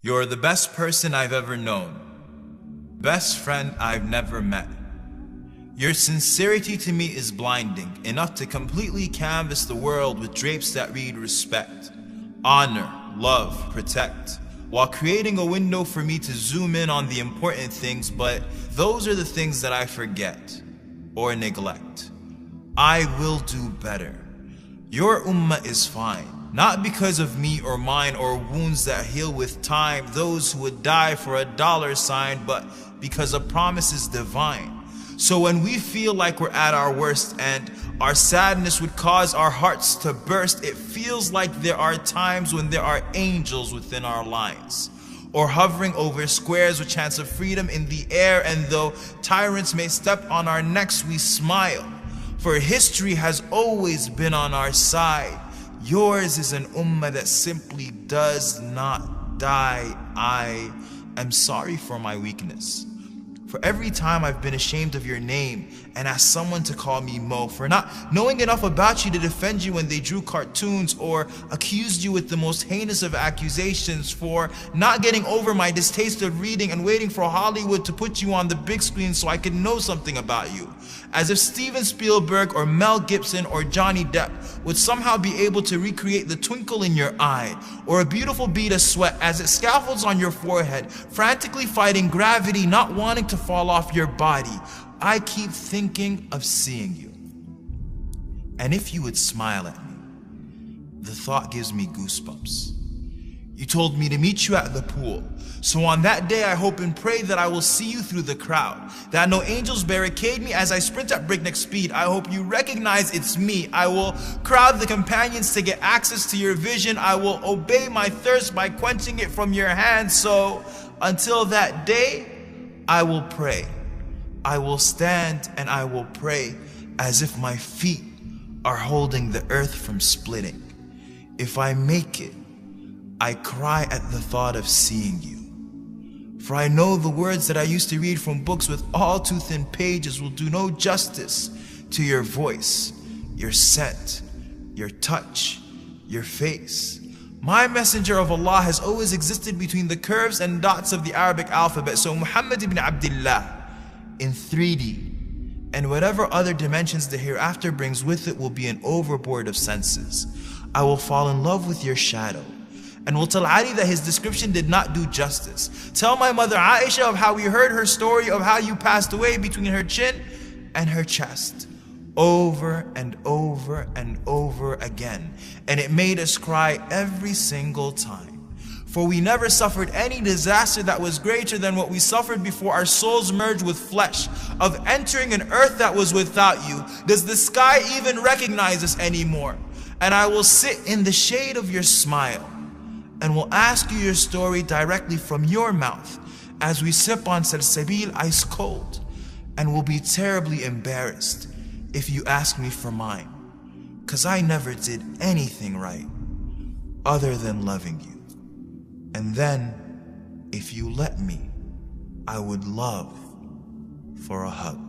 You're the best person I've ever known, best friend I've never met. Your sincerity to me is blinding, enough to completely canvas the world with drapes that read respect, honor, love, protect, while creating a window for me to zoom in on the important things, but those are the things that I forget or neglect. I will do better. Your ummah is fine, not because of me or mine or wounds that heal with time, those who would die for a $sign, but because a promise is divine. So when we feel like we're at our worst and our sadness would cause our hearts to burst, it feels like there are times when there are angels within our lines, or hovering over squares with chance of freedom in the air, and though tyrants may step on our necks, we smile, for history has always been on our side. Yours is an ummah that simply does not die. I am sorry for my weakness, for every time I've been ashamed of your name and asked someone to call me Mo, for not knowing enough about you to defend you when they drew cartoons or accused you with the most heinous of accusations, for not getting over my distaste of reading and waiting for Hollywood to put you on the big screen so I could know something about you. As if Steven Spielberg or Mel Gibson or Johnny Depp would somehow be able to recreate the twinkle in your eye or a beautiful bead of sweat as it scaffolds on your forehead, frantically fighting gravity, not wanting to fall off your body. I keep thinking of seeing you. And if you would smile at me, the thought gives me goosebumps. You told me to meet you at the pool. So on that day, I hope and pray that I will see you through the crowd, that no angels barricade me as I sprint at breakneck speed. I hope you recognize it's me. I will crowd the companions to get access to your vision. I will obey my thirst by quenching it from your hand. So until that day, I will pray. I will stand and I will pray as if my feet are holding the earth from splitting. If I make it, I cry at the thought of seeing you. For I know the words that I used to read from books with all too thin pages will do no justice to your voice, your scent, your touch, your face. My messenger of Allah has always existed between the curves and dots of the Arabic alphabet. So Muhammad ibn Abdullah in 3D and whatever other dimensions the hereafter brings with it will be an overboard of senses. I will fall in love with your shadow and will tell Ali that his description did not do justice. Tell my mother Aisha of how we heard her story of how you passed away between her chin and her chest, over and over and over again. And it made us cry every single time. For we never suffered any disaster that was greater than what we suffered before our souls merged with flesh, of entering an earth that was without you. Does the sky even recognize us anymore? And I will sit in the shade of your smile and will ask you your story directly from your mouth as we sip on salsabil ice cold, and will be terribly embarrassed if you ask me for mine, 'cause I never did anything right other than loving you. And then, if you let me, I would love for a hug.